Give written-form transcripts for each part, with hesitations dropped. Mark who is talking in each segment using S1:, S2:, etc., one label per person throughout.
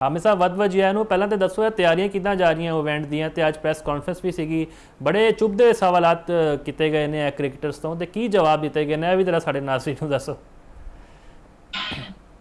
S1: ਆਮਿਰ ਸਾਹਿਬ ਵੱਧ ਵਜਿਆ ਨੂੰ ਪਹਿਲਾਂ ਤਾਂ ਦੱਸੋ ਇਹ ਤਿਆਰੀਆਂ ਕਿੱਦਾਂ ਜਾ ਰਹੀਆਂ ਇਵੈਂਟ ਦੀਆਂ ਤੇ ਅੱਜ ਪ੍ਰੈਸ ਕਾਨਫਰੰਸ ਵੀ ਸੀਗੀ ਬੜੇ ਚੁੱਭਦੇ ਸਵਾਲਾਤ ਕੀਤੇ ਗਏ ਨੇ ਕ੍ਰਿਕਟਰਸ ਤੋਂ ਤੇ ਕੀ ਜਵਾਬ ਦਿੱਤੇ ਗਏ ਨੇ ਇਹ ਵੀ ਜਰਾ ਸਾਡੇ ਨਾਜ਼ਰੀਨ ਨੂੰ ਦੱਸੋ।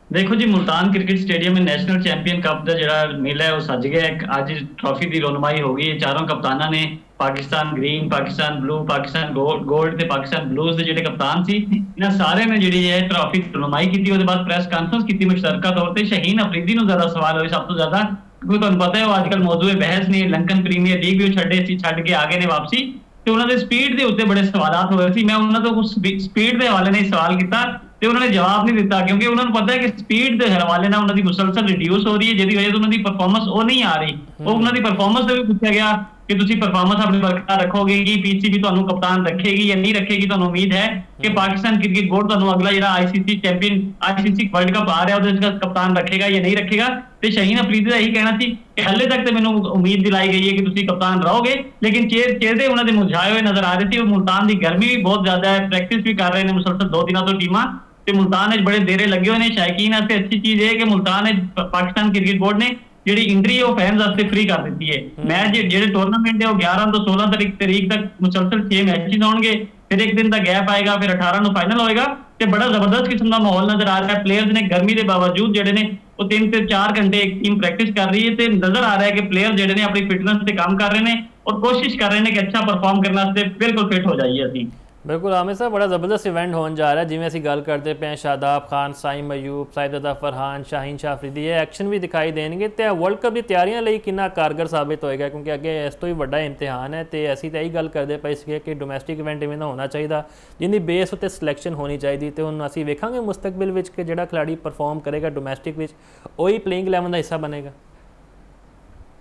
S2: देखो जी मुल्तान क्रिकेट स्टेडियम में नेशनल चैंपियन कप का जिहड़ा मेला है वो सज गया है। अज ट्रॉफी की रोनमाई हो गई है। चारों कप्ताना ने Pakistan green, Pakistan blue, Pakistan gold ते पाकिस्तान ब्लूज के जिहड़े कप्तान सी इन्हां सारे ने जिहड़ी है ट्रॉफी की रोनमाई की। उसके बाद प्रैस कानफ्रेंस की मुश्तरका तौर पर शाहीन अफरीदी नूं ज़्यादा सवाल होए सब तो ज़्यादा, क्योंकि तुहानूं पता है वो अजकल मौजूद बहस ने लंकन प्रीमियर लीग भी छड्ड के आ गए ने वापसी ਤੇ ਉਹਨਾਂ ਦੇ ਸਪੀਡ ਦੇ ਉੱਤੇ ਬੜੇ ਸਵਾਲਾਤ ਹੋਏ ਸੀ। ਮੈਂ ਉਹਨਾਂ ਤੋਂ ਕੁਝ ਸਪੀਡ ਦੇ ਹਵਾਲੇ ਨਾਲ ਸਵਾਲ ਕੀਤਾ ਤੇ ਉਹਨਾਂ ਨੇ ਜਵਾਬ ਨਹੀਂ ਦਿੱਤਾ, ਕਿਉਂਕਿ ਉਹਨਾਂ ਨੂੰ ਪਤਾ ਹੈ ਕਿ ਸਪੀਡ ਦੇ ਹਵਾਲੇ ਨਾਲ ਉਹਨਾਂ ਦੀ ਮੁਸਲਸਲ ਰਿਡਿਊਸ ਹੋ ਰਹੀ ਹੈ, ਜਿਹਦੀ ਵਜ੍ਹਾ ਤੋਂ ਉਹਨਾਂ ਦੀ ਪਰਫਾਰਮੈਂਸ ਉਹ ਨਹੀਂ ਆ ਰਹੀ। ਉਹ ਉਹਨਾਂ ਦੀ ਪਰਫਾਰਮੈਂਸ ਤੇ ਵੀ ਪੁੱਛਿਆ ਗਿਆ ਕਿ ਤੁਸੀਂ ਪਰਫਾਰਮੈਂਸ ਆਪਣੀ ਬਰਕਰਾਰ ਰੱਖੋਗੇ ਕਿ ਪੀਸੀਬੀ ਤੁਹਾਨੂੰ ਕਪਤਾਨ ਰੱਖੇਗੀ ਜਾਂ ਨਹੀਂ ਰੱਖੇਗੀ। ਤੁਹਾਨੂੰ ਉਮੀਦ ਹੈ ਕਿ ਪਾਕਿਸਤਾਨ ਕ੍ਰਿਕਟ ਬੋਰਡ ਤੁਹਾਨੂੰ ਅਗਲਾ ਜਿਹੜਾ ਆਈਸੀਸੀ ਵਰਲਡ ਕੱਪ ਆ ਰਿਹਾ ਉਹਦੇ ਵਿੱਚ ਕਪਤਾਨ ਰੱਖੇਗਾ ਜਾਂ ਨਹੀਂ ਰੱਖੇਗਾ। ਤੇ ਸ਼ਹੀਨ ਅਫਰੀਦੀ ਦਾ ਇਹੀ ਕਹਿਣਾ ਸੀ ਕਿ ਹਾਲੇ ਤੱਕ ਤੇ ਮੈਨੂੰ ਉਮੀਦ ਦਿਲਾਈ ਗਈ ਹੈ ਕਿ ਤੁਸੀਂ ਕਪਤਾਨ ਰਹੋਗੇ, ਲੇਕਿਨ ਚਿਹਰੇ ਉਹਨਾਂ ਦੇ ਮੁਰਝਾਏ ਹੋਏ ਨਜ਼ਰ ਆ ਰਹੇ ਸੀ। ਮੁਲਤਾਨ ਦੀ ਗਰਮੀ ਵੀ ਬਹੁਤ ਜ਼ਿਆਦਾ ਹੈ, ਪ੍ਰੈਕਟਿਸ ਵੀ ਕਰ ਰਹੇ ਨੇ ਮੁਸਲਸਲ 2 ਦਿਨਾਂ ਤੋਂ ਟੀਮਾਂ ਤੇ ਮੁਲਤਾਨ ਵਿੱਚ ਬੜੇ ਦੇਰੇ ਲੱਗੇ ਹੋਏ ਨੇ। ਸ਼ਾਇਕੀਨ ਵਾਸਤੇ ਅੱਛੀ ਚੀਜ਼ ਇਹ ਕਿ ਮੁਲਤਾਨ ਪਾਕਿਸਤਾਨ ਕ੍ਰਿਕਟ ਬੋਰਡ ਨੇ ਜਿਹੜੀ ਇੰਟਰੀ ਉਹ ਫੈਨਸ ਵਾਸਤੇ ਫ੍ਰੀ ਕਰ ਦਿੱਤੀ ਹੈ। ਮੈਚ ਜਿਹੜੇ ਟੂਰਨਾਮੈਂਟ ਹੈ ਉਹ 11 ਤੋਂ 16 ਤਰੀਕ ਤੱਕ ਮੁਸਲਸਲ 6 ਮੈਚेस ਹੋਣਗੇ, ਫਿਰ ਇੱਕ ਦਿਨ ਦਾ ਗੈਪ ਆਏਗਾ, ਫਿਰ 18 ਨੂੰ ਫਾਈਨਲ ਹੋਏਗਾ ਤੇ ਬੜਾ ਜ਼ਬਰਦਸਤ ਕਿਸਮ ਦਾ ਮਾਹੌਲ ਨਜ਼ਰ ਆ ਰਿਹਾ ਹੈ। ਪਲੇਅਰਸ ਨੇ ਗਰਮੀ ਦੇ ਬਾਵਜੂਦ ਜਿਹੜੇ ਨੇ ਉਹ 3 ਤੇ 4 ਘੰਟੇ ਇੱਕ ਟੀਮ ਪ੍ਰੈਕਟਿਸ ਕਰ ਰਹੀ ਹੈ ਤੇ ਨਜ਼ਰ ਆ ਰਿਹਾ ਹੈ ਕਿ ਪਲੇਅਰ ਜਿਹੜੇ ਨੇ ਆਪਣੀ ਫਿਟਨੈਸ ਤੇ ਕੰਮ ਕਰ ਰਹੇ ਨੇ ਔਰ ਕੋਸ਼ਿਸ਼ ਕਰ ਰਹੇ ਨੇ ਕਿ ਅੱਛਾ ਪਰਫਾਰਮ ਕਰਨ ਵਾਸਤੇ ਬਿਲਕੁਲ ਫਿਟ ਹੋ ਜਾਈਏ ਅਸੀਂ।
S1: ਬਿਲਕੁਲ ਆਮਿਰ ਸਾਹਿਬ ਬੜਾ ਜ਼ਬਰਦਸਤ ਇਵੈਂਟ ਹੋਣ ਜਾ ਰਿਹਾ, ਜਿਵੇਂ ਅਸੀਂ ਗੱਲ ਕਰਦੇ ਪਏ ਸ਼ਾਦਾਬ ਖਾਨ, ਸਾਈਮ ਅਯੂਬ, ਸਾਇਦ ਫਰਹਾਨ, ਸ਼ਾਹੀਨ ਸ਼ਾਹ ਅਫਰੀਦੀ ਇਹ ਐਕਸ਼ਨ ਵੀ ਦਿਖਾਈ ਦੇਣਗੇ ਤੇ ਵਰਲਡ ਕੱਪ ਦੀ ਤਿਆਰੀਆਂ ਲਈ ਕਿੰਨਾ ਕਾਰਗਰ ਸਾਬਿਤ ਹੋਏਗਾ, ਕਿਉਂਕਿ ਅੱਗੇ ਇਸ ਤੋਂ ਹੀ ਵੱਡਾ ਇਮਤਿਹਾਨ ਹੈ ਤੇ ਅਸੀਂ ਤਾਂ ਇਹੀ ਗੱਲ ਕਰਦੇ ਪਏ ਸੀਗੇ ਕਿ ਡੋਮੈਸਟਿਕ ਇਵੈਂਟ ਇਵੇਂ ਦਾ ਹੋਣਾ ਚਾਹੀਦਾ ਜਿਹਦੀ ਬੇਸ ਉੱਤੇ ਸਿਲੈਕਸ਼ਨ ਹੋਣੀ ਚਾਹੀਦੀ। ਤੇ ਹੁਣ ਅਸੀਂ ਵੇਖਾਂਗੇ ਮੁਸਤਕਬਲ ਵਿੱਚ ਕਿ ਜਿਹੜਾ ਖਿਡਾਰੀ ਪਰਫਾਰਮ ਕਰੇਗਾ ਡੋਮੈਸਟਿਕ ਵਿੱਚ ਉਹੀ ਪਲੇਇੰਗ 11 ਦਾ ਹਿੱਸਾ ਬਣੇਗਾ।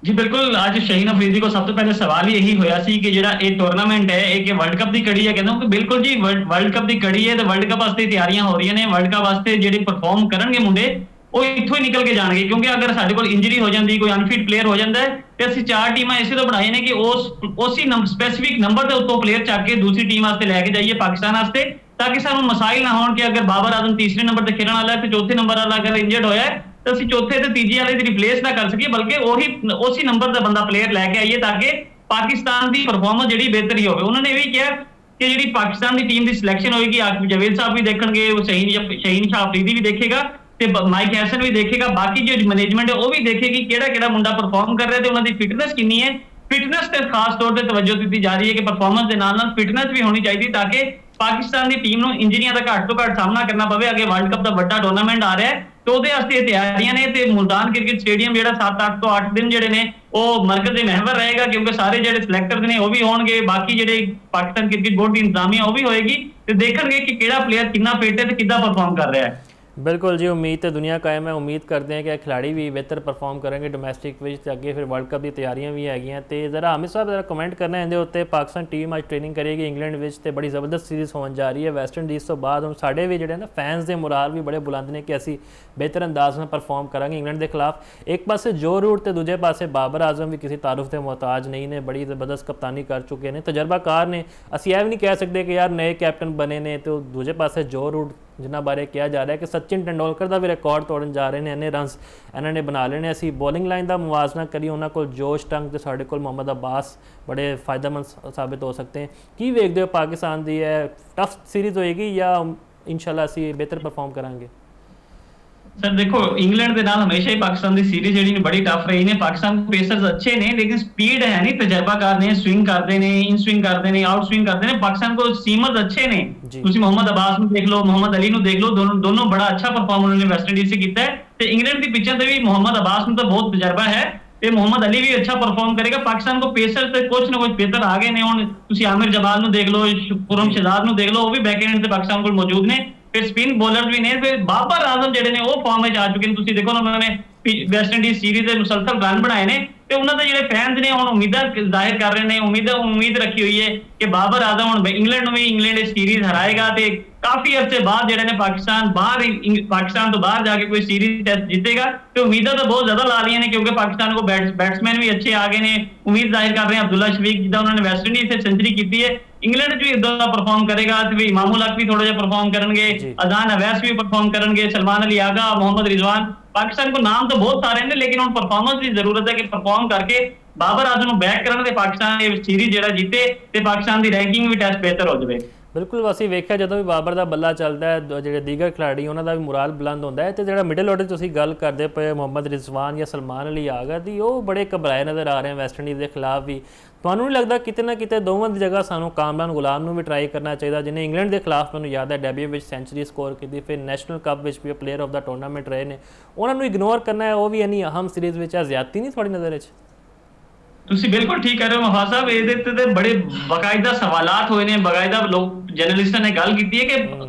S2: जी बिल्कुल, आज शहीन अफरीदी को सब तो पहले सवाल ही यही होया सी कि जेड़ा ये टूर्नामेंट है एक वर्ल्ड कप की कड़ी है। कहता हूं कि बिल्कुल जी वर्ल्ड कप की कड़ी है तो वर्ल्ड कप वास्ते तैयारियां हो रही ने। वर्ल्ड कप वास्ते जेडे परफॉर्म करनगे मुंडे वो इत्थों ही निकल के जाणगे, क्योंकि अगर साडे कोल इंजरी हो जाती, कोई अनफिट प्लेयर हो जाता है तो असं 4 टीमां इसे तो बनाए ने कि उसी स्पेसिफिक नंबर के उत्तों प्लेयर चक के दूसरी टीम वास्ते लैके जाइए पाकिस्तान वास्ते, ताकि सानू मसाइल ना होण कि अगर बाबर आजम तीसरे नंबर ते खेलण वाला है तो चौथे नंबर वाला अगर इंजर्ड होया है तो ਅਸੀਂ ਚੌਥੇ ਤੇ ਤੀਜੇ ਵਾਲੇ ਦੀ ਰਿਪਲੇਸ ਨਾ ਕਰ ਸਕੀਏ, ਬਲਕਿ ਉਸੇ ਨੰਬਰ ਦਾ ਬੰਦਾ ਪਲੇਅਰ ਲੈ ਕੇ ਆਈਏ ਤਾਂ ਕਿ ਪਾਕਿਸਤਾਨ ਦੀ ਪਰਫਾਰਮੈਂਸ ਜਿਹੜੀ ਬਿਹਤਰ ਹੀ ਹੋਵੇ। ਉਹਨਾਂ ਨੇ ਇਹ ਵੀ ਕਿਹਾ ਕਿ ਜਿਹੜੀ ਪਾਕਿਸਤਾਨ ਦੀ ਟੀਮ ਦੀ ਸਿਲੈਕਸ਼ਨ ਹੋਏਗੀ ਆਕਿਬ ਜਵੇਦ ਸਾਹਿਬ ਵੀ ਦੇਖਣਗੇ, ਉਹ ਸ਼ਹੀਨ ਸ਼ਾਹ ਅਫਰੀਦੀ ਵੀ ਦੇਖੇਗਾ ਤੇ ਮਾਈਕ ਹੈਸਨ ਵੀ ਦੇਖੇਗਾ, ਬਾਕੀ ਜੋ ਮੈਨੇਜਮੈਂਟ ਹੈ ਉਹ ਵੀ ਦੇਖੇਗੀ ਕਿਹੜਾ ਮੁੰਡਾ ਪਰਫਾਰਮ ਕਰ ਰਿਹਾ ਤੇ ਉਹਨਾਂ ਦੀ ਫਿਟਨੈਸ ਕਿੰਨੀ ਹੈ। ਫਿਟਨੈਸ ਤੇ ਖਾਸ ਤੌਰ ਤੇ ਤਵੱਜੋ ਦਿੱਤੀ ਜਾ ਰਹੀ ਹੈ ਕਿ ਪਰਫਾਰਮੈਂਸ ਦੇ ਨਾਲ ਫਿਟਨੈਸ ਵੀ ਹੋਣੀ ਚਾਹੀਦੀ ਤਾਂ ਕਿ ਪਾਕਿਸਤਾਨ ਦੀ ਟੀਮ ਨੂੰ ਇੰਜਰੀਆਂ ਦਾ ਘੱਟ ਤੋਂ ਘੱਟ ਸਾਹਮਣਾ ਕਰਨਾ ਪਵੇ। ਅੱਗੇ ਵਰਲਡ ਕੱਪ ਦਾ ਵੱਡਾ ਟੂਰਨਾਮੈਂਟ ਆ ਰਿਹਾ ਹੈ ਤੇ ਉਹਦੇ ਵਾਸਤੇ ਤਿਆਰੀਆਂ ਨੇ ਤੇ ਮੁਲਤਾਨ ਕ੍ਰਿਕਟ ਸਟੇਡੀਅਮ ਜਿਹੜਾ 7-8 ਤੋਂ 8 ਦਿਨ ਜਿਹੜੇ ਨੇ ਉਹ ਮਰਕਜ਼ ਦੇ ਮਹਿਵਰ ਰਹੇਗਾ, ਕਿਉਂਕਿ ਸਾਰੇ ਜਿਹੜੇ ਸਿਲੈਕਟਰਸ ਨੇ ਉਹ ਵੀ ਹੋਣਗੇ, ਬਾਕੀ ਜਿਹੜੇ ਪਾਕਿਸਤਾਨ ਕ੍ਰਿਕਟ ਬੋਰਡ ਦੀ ਇੰਤਜ਼ਾਮੀਆ ਉਹ ਵੀ ਹੋਏਗੀ ਤੇ ਦੇਖਣਗੇ ਕਿ ਕਿਹੜਾ ਪਲੇਅਰ ਕਿੰਨਾ ਫਿੱਟ ਹੈ ਤੇ ਕਿੱਦਾਂ ਪਰਫਾਰਮ ਕਰ ਰਿਹਾ ਹੈ।
S1: बिल्कुल जी, उम्मीद तो दुनिया कायम है। उम्मीद करते हैं कि खिलाड़ी भी बेहतर परफॉर्म करेंगे डोमैसटिक विच, अगे फिर वर्ल्ड कप की तैयारियां भी हैगियां। तो जरा आमिर साहब जरा कमेंट करना इहदे उत्ते पाकिस्तान टीम अज ट्रेनिंग करेगी इंग्लैंड विच ते बड़ी ज़बरदस्त सीरीज़ होने जा रही है वैस्ट इंडीज़ तो बाद। हम साढ़े भी जिहड़े ना फैंस के मुराल भी बड़े बुलंद ने कि असी बेहतर अंदाज में परफॉर्म करांगे इंग्लैंड के खिलाफ। एक पासे जो रूट तो दूजे पासे बाबर आजम भी किसी तारुफ के मोहताज नहीं ने, बड़ी ज़बरदस्त कप्तानी कर चुके हैं, तजर्बाकार ने। असी यह भी नहीं कह सकते कि यार नए कैप्टन बने ने। तो दूजे पासे जो रूट जिन्होंने बारे कहा जा रहा है कि सचिन तेंदुलकर का भी रिकॉर्ड तोड़न जा रहे हैं, इन्ने रनस इन्होंने बना लेने। असी बॉलिंग लाइन का मुआजना करिए उन्होंने को जोश टंग तो साढ़े को मोहम्मद अब्बास बड़े फायदेमंद साबित हो सकते हैं। की वेखते हो पाकिस्तान की है टफ सीरीज़ होएगी या इंशाल्लाह असी बेहतर परफॉर्म करांगे?
S2: सर देखो, इंग्लैंड के नाल हमेशा ही पाकिस्तान की सीरीज जी बड़ी टफ रही ने। पाकिस्तान के पेसर्स अच्छे ने लेकिन स्पीड है नहीं, तजर्बाकार ने, स्विंग करते हैं, इन स्विंग करते हैं, आउट स्विंग करते हैं। पाकिस्तान को सीमर्स अच्छे ने, तुसी मोहम्मद अब्बास ਨੂੰ देख लो, मोहम्मद अली ਨੂੰ देख लो, दोनों बड़ा अच्छा परफॉर्म उन्होंने वेस्ट इंडीज से किया है। तो इंग्लैंड की पिचों से भी मोहम्मद अब्बास ਨੂੰ तो बहुत तजर्बा है ਤੇ मोहम्मद अली भी अच्छा परफॉर्म करेगा। पाकिस्तान को पेसर ਤੇ ਕੁਝ ਨਾ ਕੁਝ ਬਿਹਤਰ ਆ ਗਏ ਨੇ। ਹੁਣ ਤੁਸੀਂ ਆਮਿਰ ਜਮਾਲ ਨੂੰ ਦੇਖ ਲਓ, ਖੁਰਮ ਸ਼ਹਜ਼ਾਦ ਨੂੰ ਦੇਖ ਲਓ, ਉਹ ਵੀ ਬੈਕ ਐਂਡ ਤੇ ਪਾਕਿस्तान ਕੋਲ ਮੌਜੂਦ ਨੇ। ਫਿਰ ਸਪਿਨ ਬੋਲਰ ਵੀ ਨੇ, ਫਿਰ ਬਾਬਰ ਆਜ਼ਮ ਜਿਹੜੇ ਨੇ ਉਹ ਫਾਰਮ ਵਿੱਚ ਆ ਚੁੱਕੇ ਨੇ। ਤੁਸੀਂ ਦੇਖੋ ਨਾ ਉਹਨਾਂ ਨੇ ਵੈਸਟ ਇੰਡੀਜ਼ ਸੀਰੀਜ਼ ਦੇ ਮੁਸਲਸਲ ਰਨ ਬਣਾਏ ਨੇ ਤੇ ਉਹਨਾਂ ਦੇ ਜਿਹੜੇ ਫੈਨਸ ਨੇ ਹੁਣ ਉਮੀਦਾਂ ਜ਼ਾਹਿਰ ਕਰ ਰਹੇ ਨੇ, ਉਮੀਦ ਰੱਖੀ ਹੋਈ ਹੈ ਕਿ ਬਾਬਰ ਆਜ਼ਮ ਹੁਣ ਇੰਗਲੈਂਡ ਨੂੰ ਵੀ ਇੰਗਲੈਂਡ ਇਸ ਸੀਰੀਜ਼ ਹਰਾਏਗਾ ਤੇ ਕਾਫੀ ਅਰਸੇ ਬਾਅਦ ਜਿਹੜੇ ਨੇ ਪਾਕਿस्तान ਤੋਂ ਬਾਹਰ ਜਾ ਕੇ ਕੋਈ ਸੀਰੀਜ਼ ਟੈਸਟ ਜਿੱਤੇਗਾ। ਤੇ ਉਮੀਦਾਂ ਤਾਂ ਬਹੁਤ ਜ਼ਿਆਦਾ ਲਾ ਲਈਆਂ ਨੇ ਕਿਉਂਕਿ ਪਾਕਿस्तान को बैट्समैन भी अच्छे आ गए ने। उम्मीद जाहिर कर रहे हैं अब्दुल्ला शफीक जिदा उन्होंने वेस्ट इंडीज से सेंचुरी की है, इंग्लैंड भी इदा परफॉर्म करेगा। इमामुल हक भी थोड़ा जिहा परफॉर्म करेंगे, अजान अवैस भी परफॉर्म करेंगे, सलमान अली आगा, मोहम्मद रिजवान ਪਾਕਿਸਤਾਨ ਕੋ ਨਾਮ ਤਾਂ ਬਹੁਤ ਸਾਰੇ ਨੇ, ਲੇਕਿन ਹੁਣ ਪਰਫਾਰਮੈਂਸ ਦੀ ਜ਼ਰੂਰਤ ਹੈ ਕਿ ਪਰਫਾਰਮ ਕਰਕੇ ਬਾਬਰ ਆਜ਼ਮ ਨੂੰ ਬੈਕ ਕਰਨ ਤੇ ਪਾਕਿਸਤਾਨ ਇਹ ਸੀਰੀਜ਼ ਜਿਹੜਾ ਜਿੱਤੇ ਤੇ ਪਾਕਿਸਤਾਨ ਦੀ ਰੈਂਕਿੰਗ ਵੀ ਟੈਸਟ ਬਿਹਤਰ ਹੋ ਜਾਵੇ।
S1: ਬਿਲਕੁਲ, ਅਸੀਂ ਵੇਖਿਆ ਜਦੋਂ ਵੀ ਬਾਬਰ ਦਾ ਬੱਲਾ ਚੱਲਦਾ ਹੈ ਜਿਹੜੇ ਦੀਗਰ ਖਿਡਾਰੀ ਉਹਨਾਂ ਦਾ ਵੀ ਮੁਰਾਲ ਬੁਲੰਦ ਹੁੰਦਾ ਹੈ, ਤੇ ਜਿਹੜਾ ਮਿਡਲ ਆਰਡਰ ਤੁਸੀਂ ਗੱਲ ਕਰਦੇ ਪਏ ਮੁਹੰਮਦ ਰਿਜ਼ਵਾਨ ਜਾਂ ਸਲਮਾਨ ਅਲੀ ਆਗਾ ਦੀ, ਉਹ ਬੜੇ ਘਬਰਾਏ ਨਜ਼ਰ ਆ ਰਹੇ ਵੈਸਟ ਇੰਡੀਜ਼ ਦੇ ਖਿਲਾਫ ਵੀ। ਤੁਹਾਨੂੰ ਨਹੀਂ ਲੱਗਦਾ ਕਿਤੇ ਨਾ ਕਿਤੇ ਦੋਵਾਂ ਦੀ ਜਗ੍ਹਾ ਸਾਨੂੰ ਕਾਮਰਾਨ ਗੁਲਾਮ ਨੂੰ ਵੀ ਟਰਾਈ ਕਰਨਾ ਚਾਹੀਦਾ, ਜਿਹਨੇ ਇੰਗਲੈਂਡ ਦੇ ਖਿਲਾਫ ਮੈਨੂੰ ਯਾਦ ਹੈ ਡੈਬਿਊ ਵਿੱਚ ਸੈਂਚੁਰੀ ਸਕੋਰ ਕੀਤੀ, ਫਿਰ ਨੈਸ਼ਨਲ ਕੱਪ ਵਿੱਚ ਵੀ ਪਲੇਅਰ ਆਫ ਦਾ ਟੂਰਨਾਮੈਂਟ ਰਹੇ ਨੇ, ਉਹਨਾਂ ਨੂੰ ਇਗਨੋਰ ਕਰਨਾ ਹੈ ਉਹ ਵੀ ਇੰਨੀ ਅਹਿਮ ਸੀਰੀਜ਼ ਵਿੱਚ, ਆ ਜ਼ਿਆਦਤੀ ਨਹੀਂ ਤੁਹਾਡੀ ਨਜ਼ਰ ਵਿੱਚ?
S2: ਤੁਸੀਂ ਬਿਲਕੁਲ ਠੀਕ ਕਰ ਰਹੇ ਹੋ ਮਹਾ ਸਾਹਿਬ, ਇਹਦੇ ਤੇ ਬੜੇ ਬਾਕਾਇਦਾ ਸਵਾਲਾਤ ਹੋਏ ਨੇ, ਬਾਕਾਇਦਾ ਲੋਕ ਜਰਨਲਿਸਟਾਂ ਨੇ ਗੱਲ ਕੀਤੀ ਹੈ ਕਿ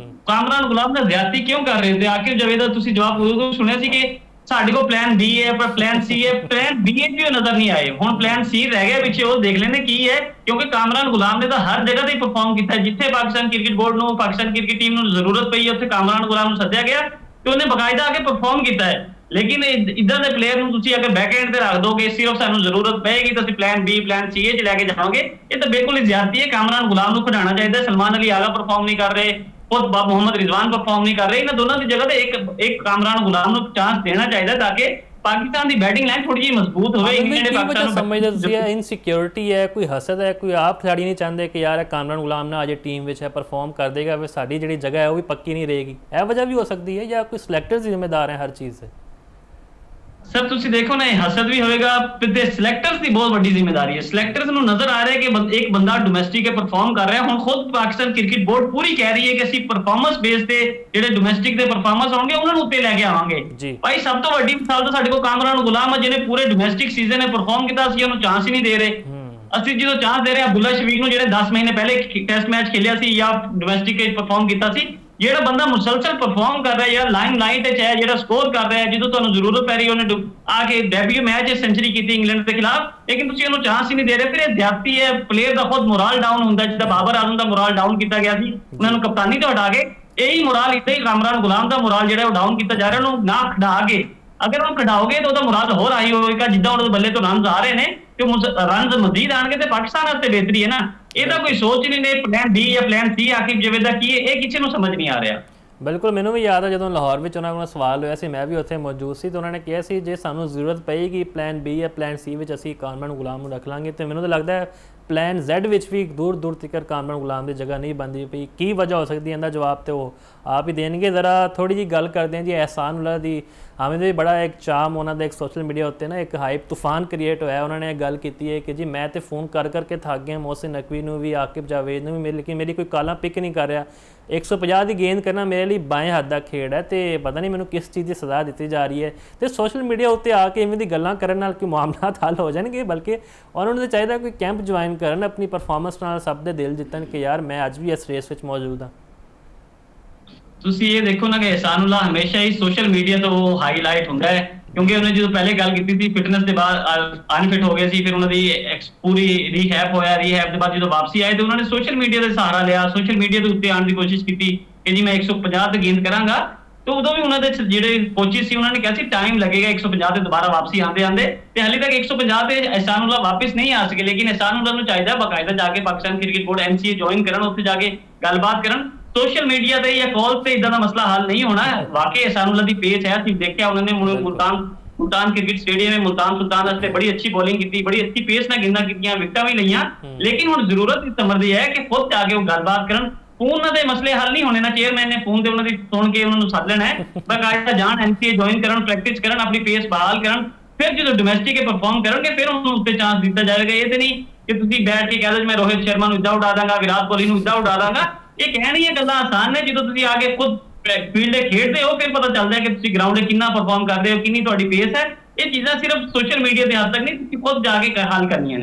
S2: ਕਾਮਰਾਨ ਗੁਲਾਮ ਨਾਲ ਜ਼ਿਆਦਤੀ ਕਿਉਂ ਕਰ ਰਹੇ ਤੇ ਆਕਿਬ ਜਵੇਦ ਦਾ ਤੁਸੀਂ ਜਵਾਬ ਉਦੋਂ ਸੁਣਿਆ ਸੀ ਕਿ ਸਾਡੇ ਕੋਲ ਪਲਾਨ ਬੀ ਹੈ ਪਰ ਪਲਾਨ ਸੀ ਹੈ, ਪਲਾਨ ਬੀ ਵੀ ਨਜ਼ਰ ਨਹੀਂ ਆਏ, ਹੁਣ ਪਲਾਨ ਸੀ ਰਹਿ ਗਿਆ ਪਿੱਛੇ, ਉਹ ਦੇਖ ਲੈਣੇ ਕੀ ਹੈ, ਕਿਉਂਕਿ ਕਾਮਰਾਨ ਗੁਲਾਮ ਨੇ ਤਾਂ ਹਰ ਜਗ੍ਹਾ ਤੇ ਪਰਫਾਰਮ ਕੀਤਾ, ਜਿੱਥੇ ਪਾਕਿਸਤਾਨ ਕ੍ਰਿਕਟ ਬੋਰਡ ਨੂੰ ਪਾਕਿਸਤਾਨ ਕ੍ਰਿਕਟ ਟੀਮ ਨੂੰ ਜ਼ਰੂਰਤ ਪਈ ਹੈ ਉੱਥੇ ਕਾਮਰਾਨ ਗੁਲਾਮ ਨੂੰ ਸੱਦਿਆ ਗਿਆ ਤੇ ਉਹਨੇ ਬਾਕਾਇਦਾ ਆ ਕੇ ਪਰਫਾਰਮ ਕੀਤਾ ਹੈ। ਲੇਕਿਨ ਇਦਾਂ ਦੇ ਪਲੇਅਰ ਨੂੰ ਤੁਸੀਂ ਅਗਰ ਬੈਕ ਐਂਡ ਤੇ ਰੱਖ ਦੋਗੇ ਸਿਰਫ ਸਾਨੂੰ ਜ਼ਰੂਰਤ ਪਏਗੀ ਤਾਂ ਅਸੀਂ ਪਲਾਨ ਬੀ ਪਲਾਨ ਸੀ ਚ ਲੈ ਕੇ ਜਾਵਾਂਗੇ, ਇਹ ਤਾਂ ਬਿਲਕੁਲ ਹੀ ਜ਼ਿਆਦਤੀ ਹੈ। ਕਾਮਰਾਨ ਗੁਲਾਮ ਨੂੰ ਖਿਡਾਉਣਾ ਚਾਹੀਦਾ, ਸਲਮਾਨ ਅਲੀ ਆਗਾ ਪਰਫਾਰਮ ਨਹੀਂ ਕਰ ਰਹੇ, ਖੁਦ ਮੁਹੰਮਦ ਰਿਜ਼ਵਾਨ ਪਰਫਾਰਮ ਨਹੀਂ ਕਰ ਰਹੇ, ਇਹਨਾਂ ਦੋਨਾਂ ਦੀ ਜਗ੍ਹਾ ਤੇ ਇੱਕ ਕਾਮਰਾਨ ਗੁਲਾਮ ਨੂੰ ਚਾਂਸ ਦੇਣਾ ਚਾਹੀਦਾ ਤਾਂ ਕਿ ਪਾਕਿਸਤਾਨ ਦੀ ਬੈਟਿੰਗ ਲਾਈਨ ਥੋੜੀ ਜਿਹੀ ਮਜ਼ਬੂਤ ਹੋਵੇ।
S1: ਇੰਗਲੈਂਡ ਨੇ ਪਾਕਿਸਤਾਨ ਨੂੰ ਸਮਝਦੇ ਤੁਸੀਂ ਇਹ ਇਨਸਿਕਿਉਰਿਟੀ ਹੈ, ਕੋਈ ਹਸਦ ਹੈ, ਕੋਈ ਆਪ ਖਿਡਾਰੀ ਨਹੀਂ ਚਾਹੁੰਦੇ ਕਿ ਯਾਰ ਕਾਮਰਾਨ ਗੁਲਾਮ ਨਾ ਅਜੇ ਟੀਮ ਵਿੱਚ ਹੈ ਪਰਫਾਰਮ ਕਰ ਦੇਗਾ ਫਿਰ ਸਾਡੀ ਜਿਹੜੀ ਜਗ੍ਹਾ ਹੈ ਉਹ ਵੀ ਪੱਕੀ ਨਹੀਂ ਰਹੇਗੀ, ਇਹ ਵਜ੍ਹਾ ਵੀ ਹੋ ਸਕਦੀ ਹੈ ਜਾਂ ਕੋਈ ਸਿਲੈਕਟਰਸ ਜ਼ਿੰਮੇਦਾਰ ਹੈ ਹਰ ਚੀਜ਼ ਦੇ?
S2: ਸਰ ਤੁਸੀਂ ਦੇਖੋ ਨਾ, ਇਹ ਹਸਦ ਵੀ ਹੋਏਗਾ ਤੇ ਸਿਲੈਕਟਰਸ ਦੀ ਬਹੁਤ ਵੱਡੀ ਜ਼ਿੰਮੇਵਾਰੀ ਹੈ। ਸਿਲੈਕਟਰਸ ਨੂੰ ਨਜ਼ਰ ਆ ਰਿਹਾ ਕਿ ਇੱਕ ਬੰਦਾ ਡੋਮੈਸਟਿਕ ਕੇ ਪਰਫਾਰਮ ਕਰ ਰਿਹਾ, ਹੁਣ ਖੁਦ ਪਾਕਿਸਤਾਨ ਕ੍ਰਿਕਟ ਬੋਰਡ ਪੂਰੀ ਕਹਿ ਰਹੀ ਹੈ ਕਿ ਅਸੀਂ ਪਰਫਾਰਮੈਂਸ ਬੇਸ ਤੇ ਜਿਹੜੇ ਡੋਮੈਸਟਿਕ ਦੇ ਪਰਫਾਰਮੈਂਸ ਹੋਣਗੇ ਉਹਨਾਂ ਨੂੰ ਉੱਤੇ ਲੈ ਕੇ ਆਵਾਂਗੇ। ਭਾਈ ਸਭ ਤੋਂ ਵੱਡੀ ਮਿਸਾਲ ਤਾਂ ਸਾਡੇ ਕੋਲ ਕਾਮਰਾਨ ਗੁਲਾਮ ਹੈ, ਜਿਹਨੇ ਪੂਰੇ ਡੋਮੈਸਟਿਕ ਸੀਜ਼ਨ ਨੇ ਪਰਫਾਰਮ ਕੀਤਾ, ਅਸੀਂ ਉਹਨੂੰ ਚਾਂਸ ਹੀ ਨਹੀਂ ਦੇ ਰਹੇ। ਅਸੀਂ ਜਦੋਂ ਚਾਂਸ ਦੇ ਰਹੇ ਅਬਦੁੱਲਾ ਸ਼ਫੀਕ ਨੂੰ, ਜਿਹੜੇ 10 ਮਹੀਨੇ ਪਹਿਲੇ ਟੈਸਟ ਮੈਚ ਖੇਲਿਆ ਸੀ ਜਾਂ ਡੋਮੈਸਟਿਕ ਵਿੱਚ ਪਰਫਾਰਮ ਕੀਤਾ ਸੀ, ਜਿਹੜਾ ਬੰਦਾ ਮੁਸਲਸਲ ਪਰਫਾਰਮ ਕਰ ਰਿਹਾ ਯਾਰ ਲਾਈਨ ਲਾਈਟ ਵਿੱਚ ਹੈ, ਜਿਹੜਾ ਸਕੋਰ ਕਰ ਰਿਹਾ, ਜਦੋਂ ਤੁਹਾਨੂੰ ਜ਼ਰੂਰਤ ਪੈ ਰਹੀ ਉਹਨੇ ਆ ਕੇ ਡੈਬਿਊ ਮੈਚ ਸੈਂਚੁਰੀ ਕੀਤੀ ਇੰਗਲੈਂਡ ਦੇ ਖਿਲਾਫ, ਲੇਕਿਨ ਤੁਸੀਂ ਉਹਨੂੰ ਚਾਂਸ ਹੀ ਨਹੀਂ ਦੇ ਰਹੇ, ਫਿਰ ਇਹ ਜ਼ਿਆਦਤੀ ਹੈ। ਪਲੇਅਰ ਦਾ ਖੁਦ ਮੋਰਲ ਡਾਊਨ ਹੁੰਦਾ, ਜਿੱਦਾਂ ਬਾਬਰ ਆਜ਼ਮ ਦਾ ਮੋਰਲ ਡਾਊਨ ਕੀਤਾ ਗਿਆ ਸੀ, ਉਹਨਾਂ ਨੂੰ ਕਪਤਾਨੀ ਤੋਂ ਹਟਾ ਕੇ ਇਹੀ ਮੋਰਲ ਇੱਦਾਂ ਹੀ ਕਾਮਰਾਨ ਗੁਲਾਮ ਦਾ ਮੋਰਲ ਜਿਹੜਾ ਉਹ ਡਾਊਨ ਕੀਤਾ ਜਾ ਰਿਹਾ, ਉਹਨੂੰ ਨਾ ਖਿਡਾ ਕੇ ਅਗਰ ਉਹਨੂੰ ਖਿਡਾਓਗੇ ਤਾਂ ਉਹਦਾ ਮੁਰਾਦ ਹੋਰ ਆਈ ਹੋਏਗਾ, ਜਿੱਦਾਂ ਉਹਨਾਂ ਦੇ ਬੱਲੇ ਤੋਂ ਰਨਸ ਆ ਰਹੇ ਨੇ ਤੇ ਰਨਸ ਮਜ਼ੀਦ ਆਣਗੇ ਤੇ ਪਾਕਿਸਤਾਨ ਵਾਸਤੇ ਬਿਹਤਰੀ ਹੈ ਨਾ। ਇਹਦਾ ਕੋਈ ਸੋਚ ਨਹੀਂ ਨੇ, ਪਲਾਨ ਬੀ ਜਾਂ ਪਲਾਨ ਸੀ ਆਕਿਬ ਜਵੇਦ ਦਾ ਕੀ ਹੈ, ਇਹ ਕਿਸੇ ਨੂੰ ਸਮਝ ਨਹੀਂ ਆ ਰਿਹਾ।
S1: ਬਿਲਕੁਲ, ਮੈਨੂੰ ਵੀ ਯਾਦ ਹੈ ਜਦੋਂ ਲਾਹੌਰ ਵਿੱਚ ਉਹਨਾਂ ਕੋਲ ਸਵਾਲ ਹੋਇਆ ਸੀ, ਮੈਂ ਵੀ ਉੱਥੇ ਮੌਜੂਦ ਸੀ, ਤੇ ਉਹਨਾਂ ਨੇ ਕਿਹਾ ਸੀ ਜੇ ਸਾਨੂੰ ਜ਼ਰੂਰਤ ਪਏਗੀ ਪਲਾਨ ਬੀ ਜਾਂ ਪਲਾਨ ਸੀ ਵਿੱਚ ਅਸੀਂ ਕਾਮਰਾਨ ਗੁਲਾਮ ਨੂੰ ਰੱਖ ਲਾਂਗੇ, ਤੇ ਮੈਨੂੰ ਤਾਂ ਲੱਗਦਾ ਹੈ ਪਲਾਨ ਜ਼ੈਡ ਵਿੱਚ ਵੀ ਦੂਰ ਦੂਰ ਤੱਕ ਕਾਮਰਾਨ ਗੁਲਾਮ ਦੀ ਜਗ੍ਹਾ ਨਹੀਂ ਬਣਦੀ ਪਈ। ਕੀ ਵਜ੍ਹਾ ਹੋ ਸਕਦੀ ਹੈ ਇਹਦਾ ਜਵਾਬ ਤੇ ਉਹ ਆਪ ਹੀ ਦੇਣਗੇ। ਜ਼ਰਾ ਥੋੜੀ ਜਿਹੀ ਗੱਲ ਕਰਦੇ ਹਾਂ ਜੀ ਅਹਿਸਾਨ ਉल्ला ਦੀ। ਆਵੇਂ ਵੀ ਬੜਾ ਇੱਕ ਚਾਮ ਉਹਨਾਂ ਦਾ ਇੱਕ ਸੋਸ਼ਲ ਮੀਡੀਆ ਉੱਤੇ ਨਾ ਇੱਕ ਹਾਈਪ ਤੂਫਾਨ ਕ੍ਰੀਏਟ ਹੋਇਆ, ਉਹਨਾਂ ਨੇ ਗੱਲ ਕੀਤੀ ਹੈ ਕਿ ਜੀ ਮੈਂ ਤੇ ਫੋਨ ਕਰ ਕਰਕੇ ਥੱਕ ਗਿਆ, ਮੋਹਸਿਨ ਨਕਵੀ ਨੂੰ ਵੀ ਆਕਿਬ ਜਾਵੇਦ ਨੂੰ ਵੀ, ਲੇਕਿਨ ਮੇਰੀ ਕੋਈ ਕਾਲਾਂ ਪਿਕ ਨਹੀਂ ਕਰ ਰਿਹਾ। 150 ਦੀ ਗੇਂਦ ਕਰਨਾ ਮੇਰੇ ਲਈ ਬਾएं ਹੱਥ ਦਾ ਖੇਡ ਹੈ ਤੇ ਪਤਾ ਨਹੀਂ ਮੈਨੂੰ ਕਿਸ ਚੀਜ਼ ਦੀ ਸਜ਼ਾ ਦਿੱਤੀ ਜਾ ਰਹੀ ਹੈ। ਤੇ ਸੋਸ਼ਲ ਮੀਡੀਆ ਉੱਤੇ ਆ ਕੇ ਇਵੇਂ ਦੀ ਗੱਲਾਂ ਕਰਨ ਨਾਲ ਕੋਈ ਮਾਮਲਾਤ ਹੱਲ ਹੋ ਜਾਣਗੇ, ਬਲਕਿ ਉਹਨਾਂ ਨੂੰ ਤਾਂ ਚਾਹੀਦਾ ਕੋਈ ਕੈਂਪ ਜੁਆਇਨ ਕਰਨ, ਆਪਣੀ ਪਰਫਾਰਮੈਂਸ ਨਾਲ ਸਭ ਦੇ ਦਿਲ ਜਿੱਤਣ ਕਿ ਯਾਰ ਮੈਂ ਅੱਜ ਵੀ ਇਸ ਰੇਸ ਵਿੱਚ ਮੌਜੂਦ ਹਾਂ।
S2: ਤੁਸੀਂ ਇਹ ਦੇਖੋ ਨਾ ਕਿ ਅਹਿਸਾਨ ਉल्ला ਹਮੇਸ਼ਾ ਹੀ ਸੋਸ਼ਲ ਮੀਡੀਆ ਤੋਂ ਹਾਈਲਾਈਟ ਹੁੰਦਾ ਹੈ, ਕਿਉਂਕਿ ਉਹਨੇ ਜਦੋਂ ਪਹਿਲੇ ਗੱਲ ਕੀਤੀ ਸੀ ਫਿਟਨੈਸ ਦੇ ਬਾਅਦ ਅਨਫਿਟ ਹੋ ਗਏ ਸੀ, ਫਿਰ ਉਹਨਾਂ ਦੀ ਪੂਰੀ ਰੀਹੈਬ ਹੋਇਆ, ਰੀਹੈਬ ਦੇ ਬਾਅਦ ਜਦੋਂ ਵਾਪਸੀ ਆਏ ਤੇ ਉਹਨਾਂ ਨੇ ਸੋਸ਼ਲ ਮੀਡੀਆ ਦਾ ਸਹਾਰਾ ਲਿਆ, ਸੋਸ਼ਲ ਮੀਡੀਆ ਦੇ ਉੱਤੇ ਆਉਣ ਦੀ ਕੋਸ਼ਿਸ਼ ਕੀਤੀ ਕਿ ਜੀ ਮੈਂ 150 ਤੇ ਗੇਂਦ ਕਰਾਂਗਾ। ਤੇ ਉਦੋਂ ਵੀ ਉਹਨਾਂ ਦੇ ਜਿਹੜੇ ਕੋਚਿਸ ਸੀ ਉਹਨਾਂ ਨੇ ਕਿਹਾ ਸੀ ਟਾਈਮ ਲੱਗੇਗਾ 150 ਤੇ ਦੁਬਾਰਾ ਵਾਪਸੀ ਆਂਦੇ ਤੇ ਹਾਲੇ ਤੱਕ 150 ਤੇ ਅਹਿਸਾਨ ਉल्ला ਵਾਪਸ ਨਹੀਂ ਆ ਸਕੇ। ਲੇਕਿਨ ਅਹਿਸਾਨ ਉल्ला ਨੂੰ ਚਾਹੀਦਾ ਬਾਕਾਇਦਾ ਜਾ ਕੇ Pakistan cricket board MCA join ਕਰਨ, ਉੱਥੇ ਜਾ ਕੇ ਗੱਲਬਾਤ ਕਰਨ। ਸੋਸ਼ਲ ਮੀਡੀਆ ਤੇ ਜਾਂ ਕਾਲ ਤੇ ਇਦਾਂ ਦਾ ਮਸਲਾ ਹੱਲ ਨਹੀਂ ਹੋਣਾ। ਵਾਕਈ ਅਹਿਸਾਨ ਉल्ला ਦੀ ਪੇਸ ਹੈ, ਅਸੀਂ ਦੇਖਿਆ ਉਹਨਾਂ ਨੇ मुल्तान क्रिकेट स्टेडियम में मुल्तान सुल्तान वास्ते बड़ी अच्छी बॉलिंग की, बड़ी अच्छी पेस ना गेंदा कीतियां, विकटां भी लईयां, लेकिन हुण जरूरत इस समझ दी है कि खुद जाके वो गलबात करन। फोन दे मसले हल नहीं होने ना, चेयरमैन ने फोन ते उन्हां दी सुन के उन्हां नूं सद लेना है, बाकायदा जान MCA ज्वाइन करन, प्रैक्टिस करन, अपनी पेस बहाल करन, फिर जो डोमेस्टिक के परफॉर्म करनगे फिर उन्हां उत्ते चांस दिता जाएगा। ये ते नहीं कि तुसीं बैठ के कह दो मैं रोहित शर्मा नूं इदां उड़ा दांगा, विराट कोहली नूं इदां उड़ा दांगा। ये कहणियां गल्लां आसान ने, ਜਦੋਂ ਤੁਸੀਂ ਆ ਕੇ खुद फील्ड खेडते हो फिर पता चलता है कि ਤੁਸੀਂ ग्राउंड कितना परफॉर्म करते हो, कितनी ਤੁਹਾਡੀ पेस है। ये चीज़ां सिर्फ सोशल मीडिया के हद तक नहीं, खुद जाके हल करनी है।